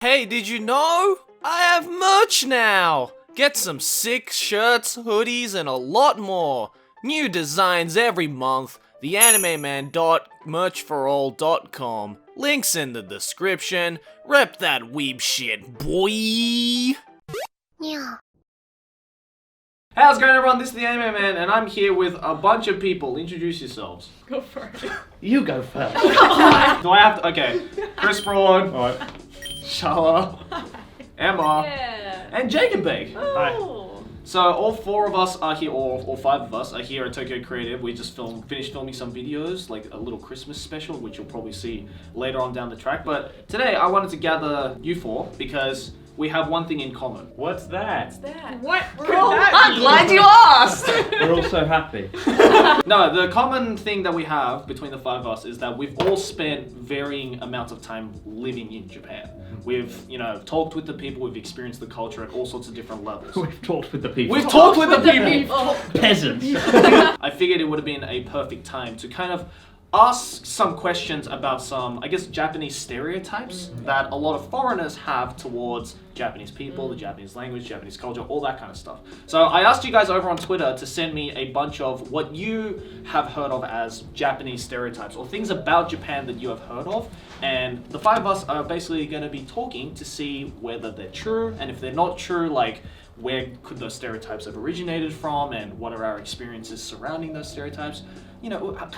Hey, did you know? I have merch now! Get some sick shirts, hoodies, and a lot more. New designs every month. TheAnimeMan.merchforall.com. Links in the description. Rep that weeb shit, boy! Yeah. How's it going, everyone? This is the Anime Man, and I'm here with a bunch of people. Introduce yourselves. Go for it. You go first. Do I have to? Okay. Chris Braun, Alright. Shala, Emma, Yeah. and Jacob Bake. Oh. So all four of us are here, or all five of us are here at Tokyo Creative. We just finished filming some videos, like a little Christmas special, which you'll probably see later on down the track. But today I wanted to gather you four because we have one thing in common. What's that? What's that? What? I'm glad you asked! We're all so happy. No, the common thing that we have between the five of us is that we've all spent varying amounts of time living in Japan. We've, talked with the people, we've experienced the culture at all sorts of different levels. We've talked with the people. We've talked with the people! Peasants. I figured it would have been a perfect time to kind of ask some questions about some, Japanese stereotypes that a lot of foreigners have towards Japanese people, the Japanese language, Japanese culture, all that kind of stuff. So I asked you guys over on Twitter to send me a bunch of what you have heard of as Japanese stereotypes or things about Japan that you have heard of. And the five of us are basically going to be talking to see whether they're true, and if they're not true, like, where could those stereotypes have originated from, and what are our experiences surrounding those stereotypes? Kind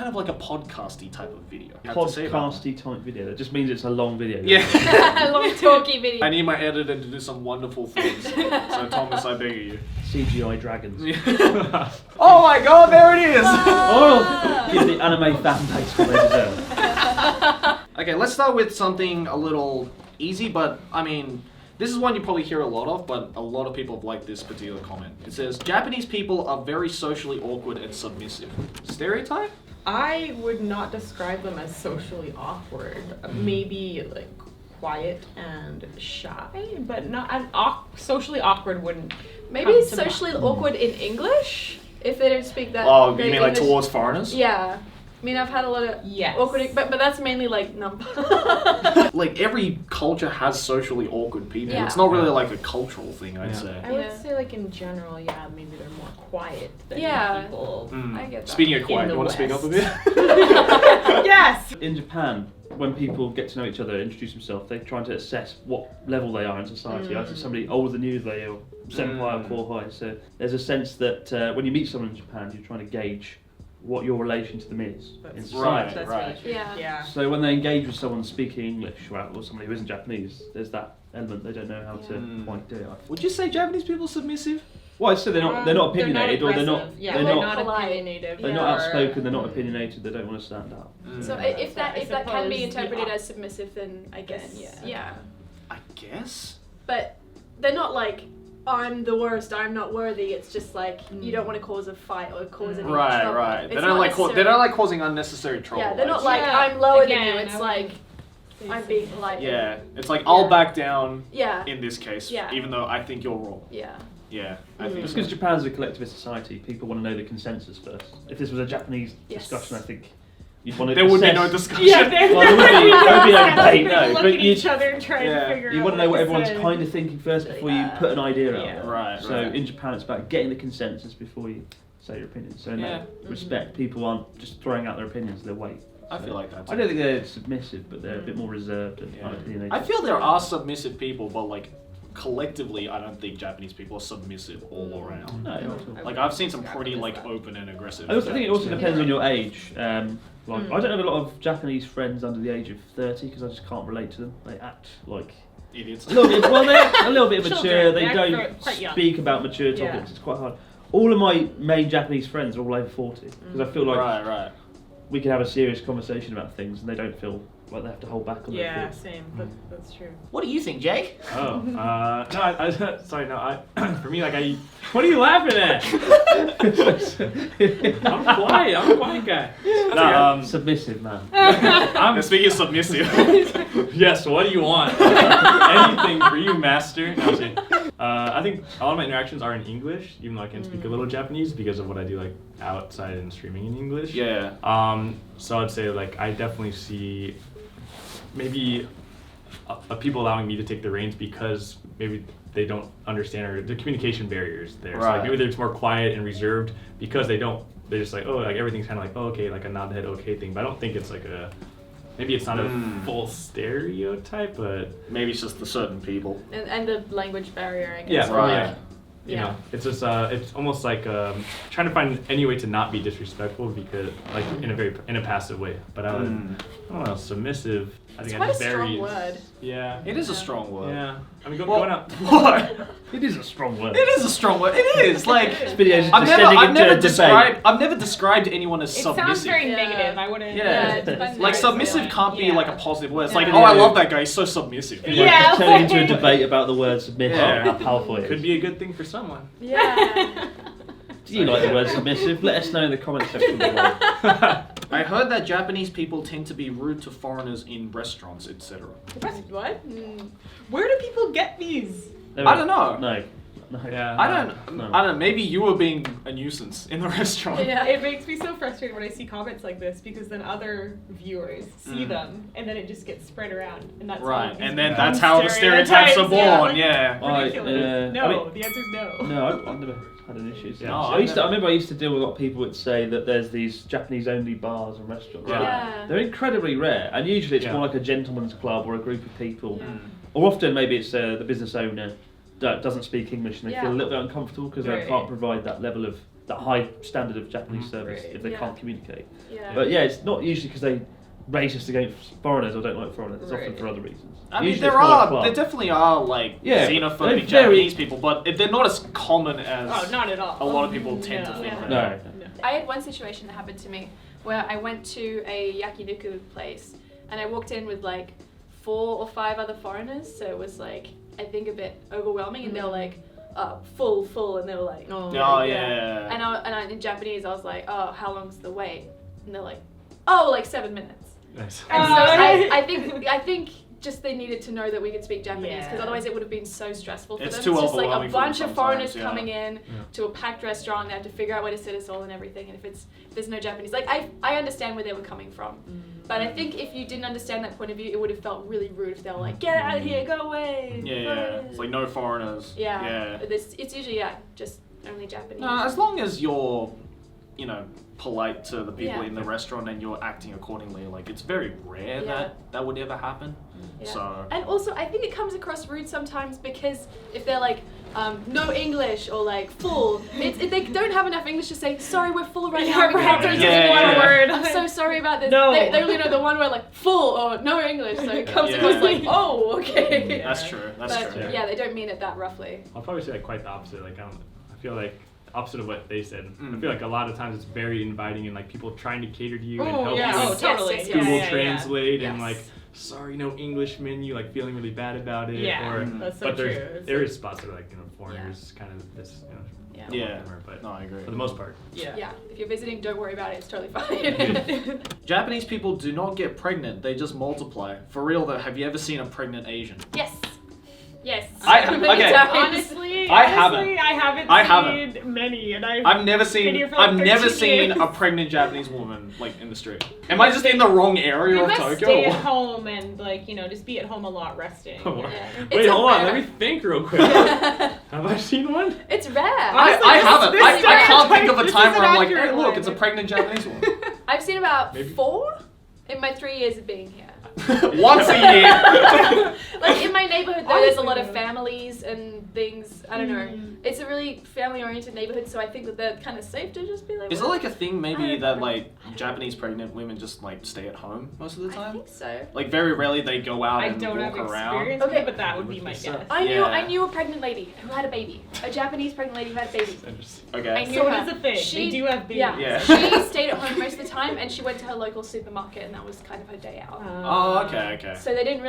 of like a podcasty type of video. Podcasty type video. That just means it's a long video. Yeah. Long talky video. I need my editor to do some wonderful things. So Thomas, I beg of you. CGI dragons. Oh my god, there it is! Oh, give the anime fan base what they deserve. Okay, let's start with something a little easy, but this is one you probably hear a lot of, but a lot of people have liked this particular comment. It says, Japanese people are very socially awkward and submissive. Stereotype? I would not describe them as socially awkward. Maybe like quiet and shy, but not socially awkward wouldn't. Maybe come to socially mind. awkward in English, if they don't speak that. Oh, you great mean like English. towards foreigners? Yeah. I mean, I've had a lot of Yes. awkward, but that's mainly like number. Like every culture has socially awkward people. Yeah. It's not really like a cultural thing, I'd say. I would Yeah. say like in general, yeah, maybe they're more quiet than Yeah. people. I get that. Speaking of quiet, In you the want to speak up a West. bit? Yes! In Japan, when people get to know each other, introduce themselves, they're trying to assess what level they are in society. Either somebody older than you, they are senpai or kohai. So there's a sense that when you meet someone in Japan, you're trying to gauge what your relation to them is in society. That's Right. really true. Yeah. So when they engage with someone speaking English or somebody who isn't Japanese, there's that element they don't know how to quite do it. Would you say Japanese people are submissive? Well, I said they're not opinionated, or they're not aggressive. Yeah, they're they're not not polite. opinionated. they're or- not outspoken, they're not opinionated, they don't want to stand up. So if that can be suppose interpreted the as submissive, then I guess yeah. I guess. But they're not like, I'm the worst, I'm not worthy. It's just like you don't want to cause a fight or cause any trouble. Right. It's They not don't like necessarily- they don't like causing unnecessary trouble. Yeah, they're not I'd like say. Yeah, I'm lower again, than you. It's I like say I'm being polite. Yeah, it's like I'll back down Yeah. in this case, Yeah. even though I think you're wrong. Yeah. Yeah, I think It's so. because Japan's a collectivist society, people want to know the consensus first. If this was a Japanese Yes. discussion, I think you'd want to There would be assess- no discussion. Yeah, there Well, there would be no debate, no, Look but at each other and try Yeah. to figure out. you want to know what everyone's to say. kind of thinking first before you put an idea out Yeah. there. Right. So in Japan, it's about getting the consensus before you say your opinion. So in that respect, people aren't just throwing out their opinions; they wait. I feel like that. I don't think they're submissive, but they're a bit more reserved and Yeah. unopinionated. I feel there are submissive people, but like collectively, I don't think Japanese people are submissive all around. No, not at all. Like I've seen some pretty like open and aggressive. I also think it also Japanese depends on your age. I don't have a lot of Japanese friends under the age of 30 because I just can't relate to them. They act like idiots. a little bit, well, they're a little bit Children, mature. They they're don't quite young. speak about mature Yeah. topics. It's quite hard. All of my main Japanese friends are all over 40 because I feel like Right. we can have a serious conversation about things and they don't feel like they have to hold back on their Yeah, thoughts. same. That's true. What do you think, Jake? Oh, no, sorry, no, for me, like, what are you laughing at? I'm quiet guy. No, Submissive man. I'm, Speaking of submissive. yes, what do you want? Anything for you, master. No, I'm saying, I think a lot of my interactions are in English, even though I can speak a little Japanese because of what I do, like, outside and streaming in English. Yeah. So I'd say, like, I definitely see maybe people allowing me to take the reins because maybe they don't understand or the communication barriers there. So Right. like maybe it's more quiet and reserved because they're just like, oh, like everything's kind of like, oh, okay, like a nod the head okay thing. But I don't think it's like maybe it's not a full stereotype, but Maybe it's just the certain people. And the language barrier, I guess. yeah, Right. yeah. You know, it's just it's almost like trying to find any way to not be disrespectful because like in a passive way. But I don't know, submissive. I think It's quite I a just strong very word. yeah. It is a strong word. Yeah, I mean, Well, going out. What? It is a strong word. It is a strong word. It is like This video is I've descending into a debate. I've never described anyone as It submissive. sounds very Yeah. negative. I wouldn't. Yeah. it depends Like on submissive how you can't be Yeah. like a positive word. It's like, Yeah. oh, I love that guy. He's so submissive. It Yeah. might turn into a debate about the word submissive, Yeah. how powerful it Could is. be a good thing for someone. Yeah. Do you like the word submissive? Let us know in the comment section below. I heard that Japanese people tend to be rude to foreigners in restaurants, etc. What? Mm. Where do people get these? I don't know. No. Yeah. I don't know. Maybe you were being a nuisance in the restaurant. Yeah. It makes me so frustrated when I see comments like this because then other viewers see them and then it just gets spread around and that's Right, how these and then become that's how the stereotypes are born. Yeah. Ridiculous. No, I mean- the answer's no. No, I've never had an issue. Yeah. I remember I used to deal with a lot of people that say that there's these Japanese-only bars and restaurants. Right. Yeah. They're incredibly rare, and usually it's Yeah. more like a gentleman's club or a group of people, Yeah. or often maybe it's the business owner that doesn't speak English and they Yeah. feel a little bit uncomfortable because they Right. can't provide that level of that high standard of Japanese service Right. if they Yeah. can't communicate. Yeah. But yeah, it's not usually because they racist against foreigners or don't like foreigners. It's often Right. for other reasons. I mean, Usually there it's more a are, club. there definitely are like Yeah, xenophobic they're very- Japanese people, but they're not as common as Oh, not at all. a lot of people tend to No. think. Yeah. No. No. I had one situation that happened to me where I went to a yakiniku place and I walked in with like 4 or 5 other foreigners, so it was like I think a bit overwhelming, and they were like, full, and they were like, Oh, Oh yeah. and in Japanese I was like, oh, how long's the wait? And they're like, oh, like 7 minutes. Nice. And so Oh. I think just they needed to know that we could speak Japanese because Yeah. otherwise it would have been so stressful for It's them. too It's just like a overwhelming for them bunch of foreigners sometimes, yeah. coming in to a packed restaurant. They have to figure out where to sit us all and everything. And if there's no Japanese, like I understand where they were coming from, but I think if you didn't understand that point of view, it would have felt really rude if they were like, get out of here, go away. Yeah. It's like no foreigners. Yeah. Yeah. It's usually just only Japanese. No, as long as you're, polite to the people Yeah. in the restaurant and you're acting accordingly, like it's very rare Yeah. that would ever happen. Yeah. So. And also, I think it comes across rude sometimes because if they're like, no English or like full, if they don't have enough English to say, sorry, we're full right now. We can't do Just Yeah, one yeah. word. I'm so sorry about this. No. They only know the one word like full or no English, so it comes Yeah. across like, oh, okay. That's true. That's But true. yeah, they don't mean it that roughly. I'll probably say like quite the opposite. Like I feel like opposite of what they said. I Mm. feel like a lot of times it's very inviting and like people trying to cater to you and Oh, help yeah. you. Oh, and totally. yes, yes, Google Yeah. Translate and Yes. like, sorry, no English menu, like feeling really bad about it. Yeah, Or, that's so but true. there is spots that are like foreigners kind of this Yeah. Yeah. but No, I agree. for the most part. Yeah, if you're visiting, don't worry about it. It's totally fine. Japanese people do not get pregnant; they just multiply. For real though, have you ever seen a pregnant Asian? yes. Yes. Okay. Honestly, I I haven't. haven't I seen many, and I've I've never been seen here for like I've never 13 seen years. a pregnant Japanese woman like in the street. Am I just in the wrong area You of must Tokyo? stay or at what? home and just be at home a lot resting. Wait, It's a hold on. rare- Let me think real quick. Have I seen one? It's rare. Honestly, I this- haven't. this I can't think of a this time is where I'm an like, hey, accurate look, one. it's a pregnant Japanese woman. I've seen about Maybe. 4 in my 3 years of being here. Once a year. Like in my neighborhood, though, there's a Honestly, lot of though. families and things. I don't know. It's a really family-oriented neighborhood, so I think that they're kind of safe to just be like. Is it "Well, like a thing maybe I- that like Japanese pregnant women just like stay at home most of the I time? think so. Like very rarely they go out I and don't have walk around. experience with Okay. it, but that would be my What's guess. up? I Yeah. knew a pregnant lady who had a baby. A Japanese pregnant lady who had a baby. Interesting. I Okay. knew So her. it is a thing. She- They do have babies. Yeah. Yeah. She stayed at home most of the time, and she went to her local supermarket, and that was kind of her day out. Oh, okay, okay. So she didn't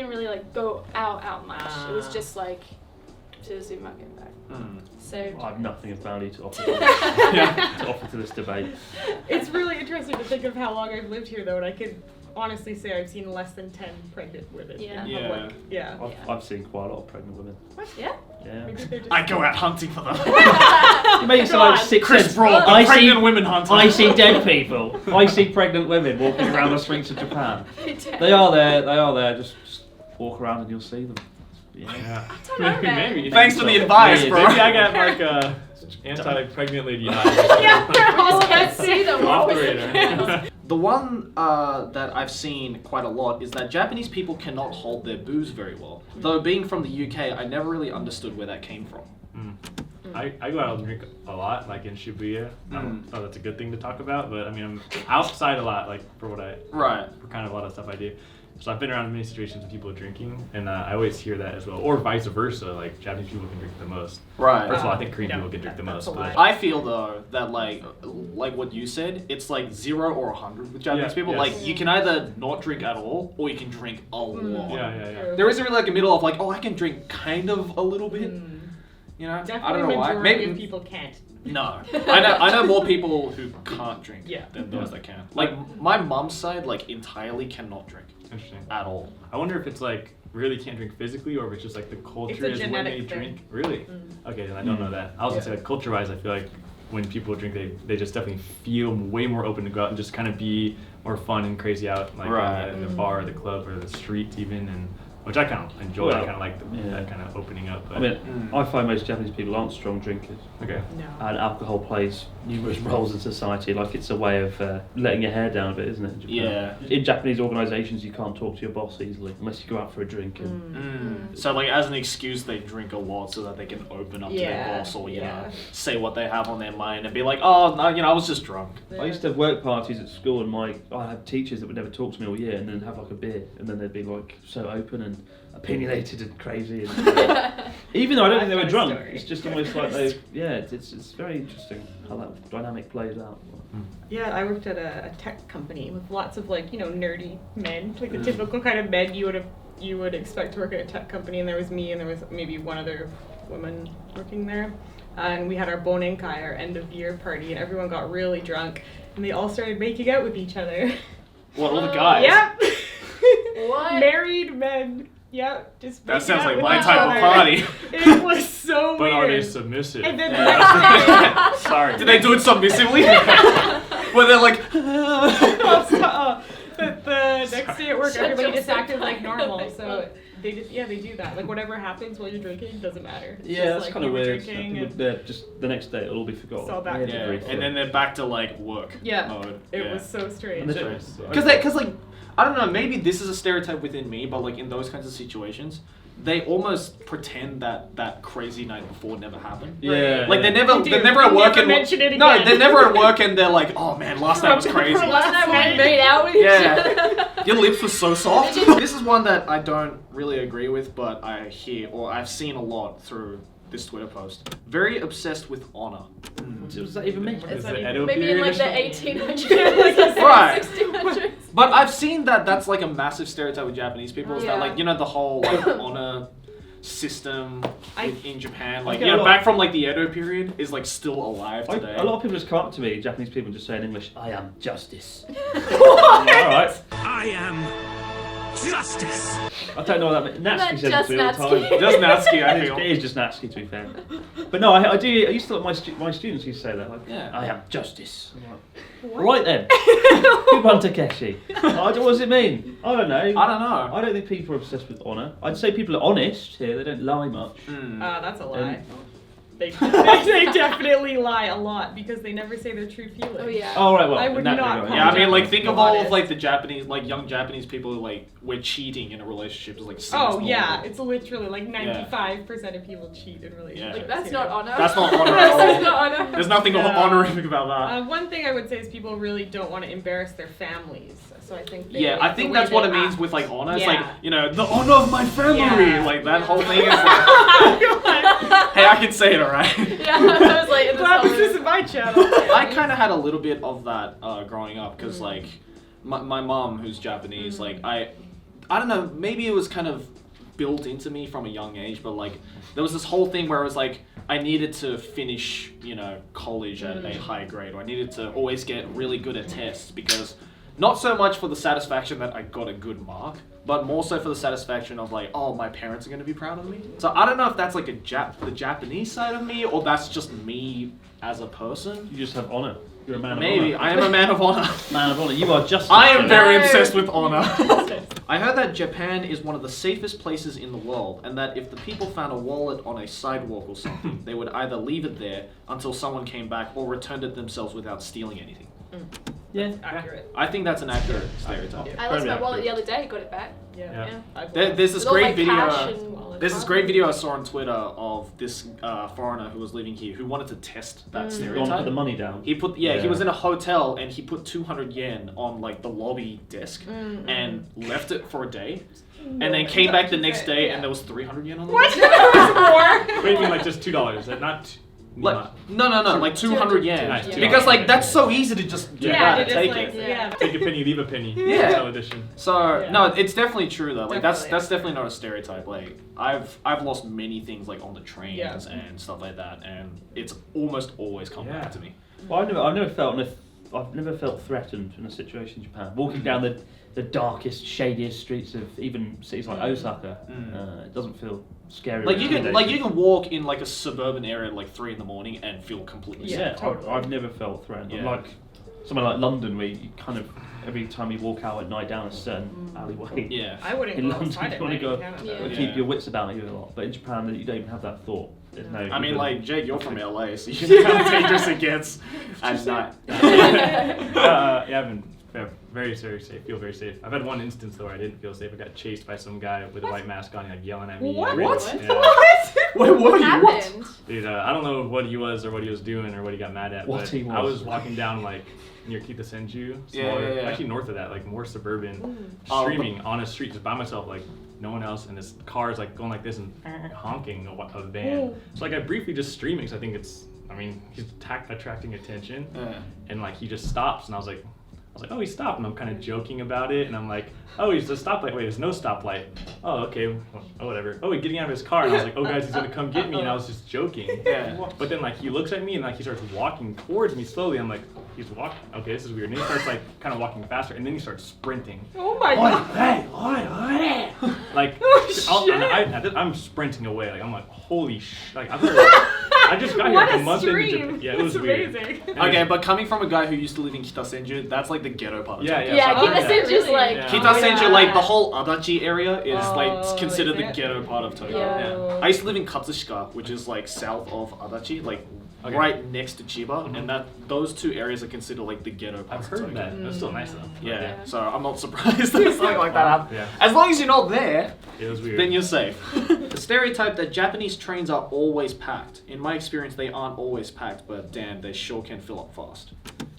really like go out much. It was Ah. just like to the supermarket and back. Hmm. So I have nothing of value to offer Yeah. to offer to this debate. It's really interesting to think of how long I've lived here, though, and I could honestly say I've seen less than 10 pregnant women Yeah. in Yeah. public. Yeah. I've seen quite a lot of pregnant women. yeah. Yeah. Maybe they're just I go out hunting for them. You made it sound like God. 6 Chris cents. Broad, the I see, pregnant women hunter. I see dead people. I see pregnant women walking around the streets of Japan. They are there, just walk around and you'll see them. Yeah. Yeah. I don't know, man. Maybe. Thanks for the advice, bro. Maybe I got like a anti-pregnant lady eyes. Yeah, we're all I can't see them. Off the radar. The one that I've seen quite a lot is that Japanese people cannot hold their booze very well. Though being from the UK, I never really understood where that came from. I go out and drink a lot, like in Shibuya. I don't know that's a good thing to talk about, but I mean, I'm outside a lot, like for for kind of a lot of stuff I do. So I've been around in many situations with people drinking, and I always hear that as well, or vice versa. Like Japanese people can drink the most. Right. First of all, I think Korean people can drink the most. that's a But lie. I feel though that like what you said, it's like 0 or 100 with Japanese Yeah, people. yes. Like you can either not drink at all, or you can drink a lot. yeah. There isn't really like a middle of like, oh, I can drink kind of a little bit. You know, Definitely I don't know why. majority Maybe of people can't. no. I know more people who can't drink Yeah. than those that can. Like my mom's side, like entirely cannot drink Interesting. at all. I wonder if it's like really can't drink physically, or if it's just like the culture a is when they genetic thing. drink. Really? Okay, then I don't know that. I was gonna say like culture-wise, I feel like when people drink, they just definitely feel way more open to go out and just kind of be more fun and crazy out, like Right. in the bar, or the club, or the street even, and which I kind of enjoy. I Well, kind of like yeah. that kind of opening up. But, I mean, I find most Japanese people aren't strong drinkers. okay. No. And alcohol plays numerous roles in society. Like it's a way of letting your hair down a bit, isn't it? in Japan? Yeah. In Japanese organisations, you can't talk to your boss easily unless you go out for a drink. And So like as an excuse, they drink a lot so that they can open up to their Yeah, boss or you know yeah. say what they have on their mind and be like, oh no, I was just drunk. I used to have work parties at school, and I had teachers that would never talk to me all year, and then have like a beer, and then they'd be like so open and opinionated and crazy. And, even though I don't think they were I've got a drunk, story. it's just almost like they. Yeah, it's very interesting how that dynamic plays out. Yeah, I worked at a tech company with lots of like, nerdy men, like the typical kind of men you would expect to work at a tech company, and there was me and there was maybe one other woman working there. And we had our Bonenkai, our end of year party, and everyone got really drunk, and they all started making out with each other. What, all the guys? Yep. What? Married men. Yep. Just That making sounds out like with my each type of other. party. It was so But are they weird. submissive? And then the next day, Sorry. Did they do it submissively? Where they're like, the next day at work, Shut everybody your just acted senpai. like normal. So they do that. Like whatever happens while you're drinking doesn't matter. It's Yeah, just that's like kind of you were weird. drinking It and would, just the next day, it'll all be forgotten. It's all back to yeah, Brief. and then they're back to like work Yeah. mode. It Yeah. was so strange. And the- Because like I don't know, maybe this is a stereotype within me, but like in those kinds of situations, they almost pretend that crazy night before never happened. Yeah. Like They do. they're never at They work never and mention it no, again. they're never at work and they're like, oh man, last night was crazy. Last night night. we made out with each other. Yeah, your lips were so soft. This is one that I don't really agree with, but I hear or I've seen a lot through this Twitter post. Very obsessed with honor. What does that even mean? Is not it even- Edo Maybe in period like or the something? 1800s, like the Right. 1600s. But I've seen that that's like a massive stereotype with Japanese people. Is that Yeah. like the whole like honor system in Japan, like get a lot- back from like the Edo period is like still alive today. A lot of people just come up to me, Japanese people, and just say in English, "I am justice." All right. I am justice. I don't know what that means. Not Natsuki says it just to me all the Natsuki. time. Just Natsuki, I It feel. is just Natsuki, to be fair. But no, I do. I used to let my students used to say that. Like, Yeah. I am justice. I'm like, right then. Good one, Takeshi. What does it mean? I don't know. I don't know. I don't think people are obsessed with honour. I'd say people are honest here. They don't lie much. That's a lie. They definitely lie a lot because they never say their true feelings. Oh yeah. Oh right, well. I would in that not regard, call Yeah, I mean, like Japanese think of people all of honest. like the Japanese, like young Japanese people who like were cheating in a relationship. Is like seen as Oh normal. yeah, it's literally like 95% of people cheat in relationships. Yeah. Like that's you not know. honor. That's not honor at all. That's not honor. There's nothing Yeah. honorific about that. One thing I would say is people really don't want to embarrass their families, so I think. Yeah, I think that's what it means with like honor. It's like Yeah. the honor of my family. Yeah. Like that whole thing is like, hey, I can say it, alright. Yeah, I was like in the Glad this summer. isn't my channel. I kind of had a little bit of that growing up because like my mom, who's Japanese, like I don't know, maybe it was kind of built into me from a young age, but like there was this whole thing where it was like I needed to finish, college at a high grade, or I needed to always get really good at tests because not so much for the satisfaction that I got a good mark, but more so for the satisfaction of like, oh, my parents are going to be proud of me. So I don't know if that's like the Japanese side of me, or that's just me as a person. You just have honour. You're a man of Maybe honour. I am a man of honor. Man of honour. You are justice. I am very No. obsessed with honor. I heard that Japan is one of the safest places in the world, and that if the people found a wallet on a sidewalk or something, they would either leave it there until someone came back or returned it themselves without stealing anything. Yeah. Accurate. I think that's an accurate stereotype. I lost my wallet the other day, got it back. Yeah. There's this With all great my video. cash and There's this great video I saw on Twitter of this foreigner who was living here who wanted to test that You want to stereotype. put the money down. He put he was in a hotel and he put 200 yen on like the lobby desk and left it for a day. And then came back the next day and there was 300 yen on the desk. Wait, you mean like just $2? Not. Like, no, like 200 yen. Nice, Because like that's so easy to just do that and take it. Take a penny, leave a penny. Yeah. Hotel edition. So no, it's definitely true though. Like Definitely. that's definitely not a stereotype. Like I've lost many things like on the trains and stuff like that, and it's almost always come back to me. Well, I've never felt threatened in a situation in Japan. Walking down the darkest, shadiest streets of even cities like Osaka, it doesn't feel scary. Like or you can intimidating. walk in like a suburban area at like 3 a.m. and feel completely safe. Yeah, totally. I've never felt threatened. Yeah. Like somewhere like London, where you kind of every time you walk out at night down a certain alleyway. Yeah. I wouldn't In go London, outside you at want to night go in Canada. Yeah. keep Yeah. your wits about you a lot. But in Japan, you don't even have that thought. There's no. I mean, like Jake, you're from LA, so you know how dangerous it gets at night. Yeah, I've been very safe. Feel very safe. I've had one instance though where I didn't feel safe. I got chased by some guy with a white mask on, like yelling at me. What? Yeah. Wait, what? happened? Dude, I don't know what he was or what he was doing or what he got mad at. What but he was. I was walking down like near Kitasenju, smaller, Yeah. actually north of that, like more suburban, Oh, streaming on a street just by myself, like no one else, and this car is like going like this and honking a van. So like I briefly just streaming because I think he's attracting attention, and like he just stops, and I was like, oh, he stopped, and I'm kind of joking about it, and I'm like, oh, he's a stoplight. Wait, there's no stoplight. Oh, okay, oh, whatever. Oh, he's getting out of his car, and I was like, oh, guys, he's gonna come get me, and I was just joking. Yeah. But then like he looks at me, and like he starts walking towards me slowly. I'm like, he's walking. Okay, this is weird. And then he starts like kind of walking faster, and then he starts sprinting. Oh my god. Like, I'm sprinting away. Like I'm like, holy sh! Like I just got here What like a a month into stream. Japan. Yeah, it was That's weird. amazing. Okay, but coming from a guy who used to live in Kitasenju, that's like the ghetto part of Yeah, Tokyo. Yeah, so- Kitasenju's just like. Yeah. Kitasenju, like the whole Adachi area, is Oh, like considered is the it? ghetto part of Tokyo. Yeah. I used to live in Katsushika, which is like south of Adachi, like Okay. right next to Chiba, and those two areas are considered like the ghetto I've parts of heard Tokyo. that. That's still nice though. Yeah, Yeah. so I'm not surprised that something like that happened. Yeah. As long as you're not there, It was weird. then you're safe. The stereotype that Japanese trains are always packed. In my experience, they aren't always packed, but damn, they sure can fill up fast.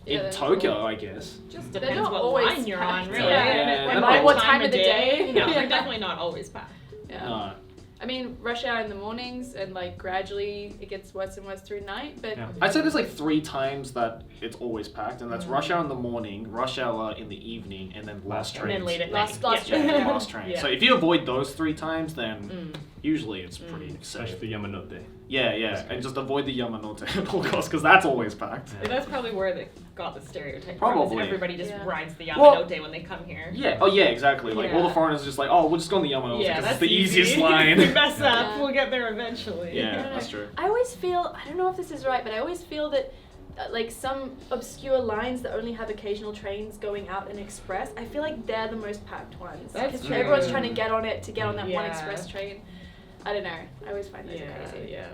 Yeah, In they're Tokyo, I guess. Just They're depends not what always line you're on, packed. really. Yeah. And Like what time of the day. No, Yeah. they're definitely not always packed. Yeah. No. I mean, rush hour in the mornings, and like gradually it gets worse and worse through night. But Yeah. I'd say there's like 3 times that it's always packed, and that's rush hour in the morning, rush hour in the evening, and then last And train. then late at Last night. train. Yeah, last train. Yeah. So if you avoid those 3 times, then usually it's pretty Especially safe. the Yamanote. Yeah, and just avoid the Yamanote at all costs, because that's always packed. And that's probably where they got the stereotype Probably. from. Is everybody just Yeah. rides the Well- Yamanote when they come here. Yeah, oh yeah, exactly. Like all Yeah. the foreigners are just like, oh, we'll just go on the Yamanote Yeah, because that's it's the easy. easiest If we line. mess up, Yeah. we'll get there eventually. Yeah, that's true. I always feel, I don't know if this is right, but I always feel that like some obscure lines that only have occasional trains going out in express, I feel like they're the most packed ones. That's Because true. everyone's trying to get on it to get on that one Yeah. express train. I don't know. I always find those crazy. Yeah.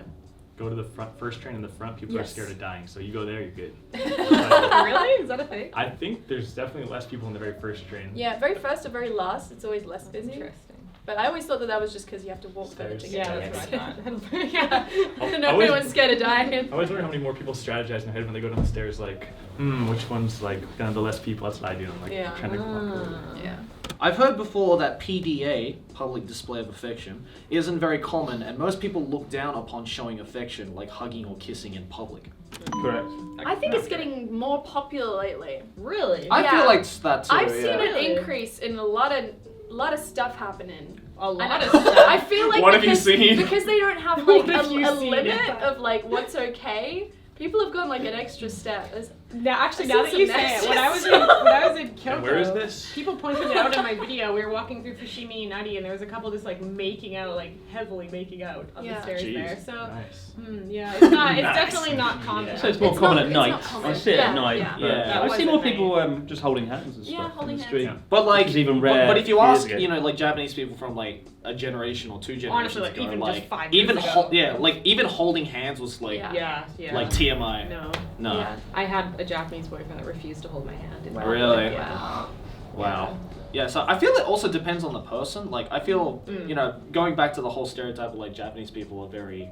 Go to the first train in the front. People are Yes. scared of dying, so you go there, you're good. Really? Is that a thing? I think there's definitely less people in the very first train. Yeah, very first or very last, it's always less busy. Interesting. But I always thought that was just because you have to walk further to Stairs. get Yeah, to that's the what I exit. thought. Yeah. I don't know, always- everyone's scared of dying. I always wonder how many more people strategize in their head when they go down the stairs, like, which one's like gonna have the less people? That's what I do. I'm like Yeah. trying to walk forward. Yeah. I've heard before that PDA, public display of affection, isn't very common, and most people look down upon showing affection, like hugging or kissing in public. Correct. I think it's getting more popular lately. Really? I Yeah. feel like it's that too. I've seen yeah. an Really? increase in a lot of stuff happening. A lot And of stuff. I feel like What have you because, seen? because they don't have like What have you a seen? limit of like what's okay. People have gone like an extra step. Now, actually, I've now seen that you some say it, when messes. I was in Kyoto, And where is this? people pointed it out in my video. We were walking through Fushimi Inari, and there was a couple just like making out, like heavily making out on the Yeah. stairs Jeez. there. So, Nice. yeah, it's not. It's Nice. definitely not common. So it's more It's common not- at it's night. not common. I see it Yeah, at night. yeah. but Yeah. I That see was more at night. people just holding hands and Yeah, stuff holding in the hands. street. Yeah. But like, Which is even rare but if you years ask, ago. you know, like Japanese people from like a generation or two generations Honestly, like, ago, even like just 5 even years ago. like even holding hands was like Yeah. Yeah. like TMI. No. No. Yeah. I had a Japanese boyfriend that refused to hold my hand. in public. Really? Yeah. Wow. Yeah, so I feel it also depends on the person. Like, I feel, you know, going back to the whole stereotype of like Japanese people are very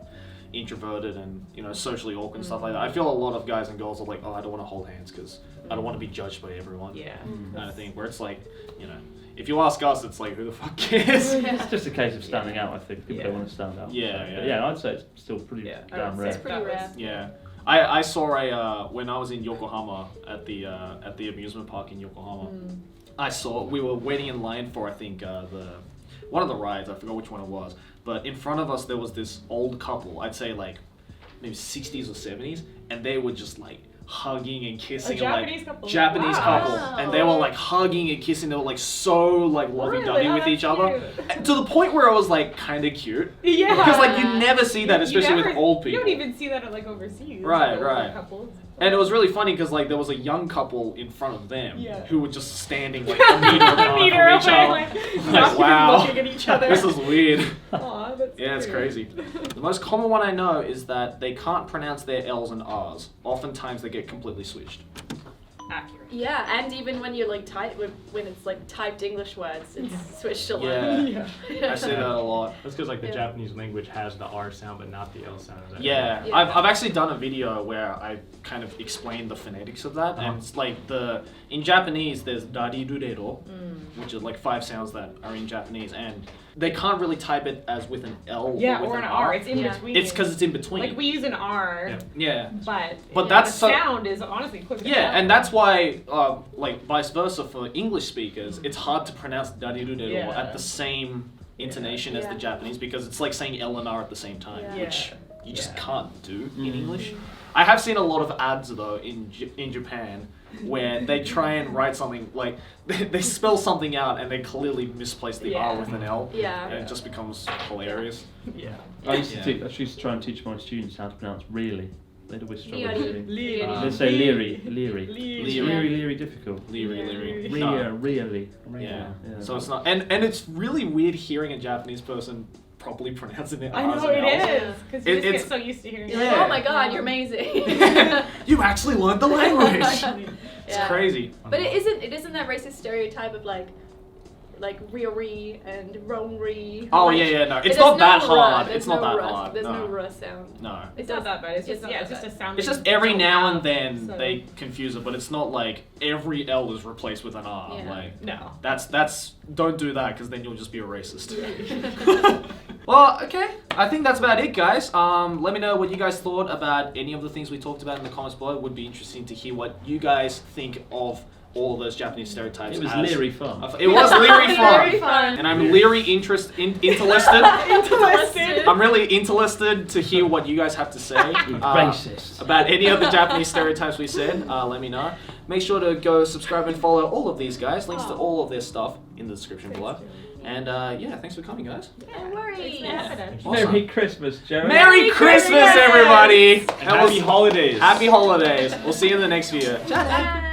introverted and, you know, socially awkward and stuff like that. I feel a lot of guys and girls are like, oh, I don't want to hold hands because I don't want to be judged by everyone. Yeah. Kind of thing. Where it's like, you know, if you ask us, it's like, who the fuck cares? It's just a case of standing out, I think. People Yeah. don't want to stand out. Yeah, So, yeah. but yeah, I'd say it's still pretty Yeah, I damn would say rare. It's pretty That was- rare. Yeah. I saw a when I was in Yokohama at the amusement park in Yokohama. We were waiting in line for I think the one of the rides. I forgot which one it was. But in front of us there was this old couple. I'd say like maybe 60s or 70s, and they were just like hugging and kissing. A and, Japanese like, couple? Japanese Wow. couple, and they were like hugging and kissing. They were like so like lovey-dovey Really? Oh, with that's each other, cute. to the point where it was like kind of cute. Yeah. Because like you never see that, You especially never- with old people. You don't even see that at like overseas. Right, older right. Couples. And it was really funny because like there was a young couple in front of them Yeah. who were just standing like a meter apart from each away, other. like, Like, not wow. even looking at each other. This is weird. Aw, that's Yeah, it's cute. crazy. The most common one I know is that they can't pronounce their L's and R's. Oftentimes they get completely switched. Accurate. Yeah, and even when you like type when it's like typed English words, it's switched to like. Yeah. Yeah. I see that a lot. That's because like the Yeah. Japanese language has the R sound but not the L sound. Is that Yeah, Yeah. I've actually done a video where I kind of explained the phonetics of that, and it's like in Japanese there's darirurero, which is like 5 sounds that are in Japanese, and they can't really type it as with an L Yeah, or with or an R. It's in Yeah. between. It's because it's in between. like we use an R, Yeah. yeah. but that's the so- sound is honestly quicker. than Yeah, L. and that's why, like, vice versa for English speakers, it's hard to pronounce darirurero Yeah. at the same intonation as Yeah. the Japanese because it's like saying L and R at the same time, Yeah. which you just Yeah. can't do in English. I have seen a lot of ads though in Japan where they try and write something like they spell something out and they clearly misplace the R Yeah. with an L, Yeah. and it just becomes hilarious. Yeah. I used Yeah. to try and teach my students how to pronounce really. They'd always struggle Leary. with it. Leary. They say leery, leery. Leary. It's really, really difficult. Leary, Yeah. leary. Really, No. really. Yeah. So it's not, and it's really weird hearing a Japanese person properly pronouncing it. I know R's and it L's. is because you just It's- get so used to hearing. You're it. like, Yeah. oh my god, you're amazing. You actually learned the language. It's Yeah. crazy. But it isn't that racist stereotype of like Riori and Rongri. Oh like, yeah, no, it's there's not that no hard. there's It's not no that ruh, hard. There's no No, ruh sound. no. It's not that bad. It's just not yeah, it's that just a bad. sound. It's that just you every don't now have, and then so- they confuse it, but it's not like every L is replaced with an R. Yeah. Like No. that's don't do that because then you'll just be a racist. Well, okay. I think that's about it, guys. Let me know what you guys thought about any of the things we talked about in the comments below. It would be interesting to hear what you guys think of all of those Japanese stereotypes. It was as- leery fun. It was leery fun. Very fun. And I'm leery interested. Interested. I'm really interested to hear what you guys have to say Racist. about any of the Japanese stereotypes we said. Let me know. Make sure to go subscribe and follow all of these guys. Links to all of their stuff in the description below. And yeah, thanks for coming, guys. No worries. Awesome. Merry Christmas, Jerry. Merry Christmas, everybody! And happy holidays. Happy holidays. We'll see you in the next video. Bye.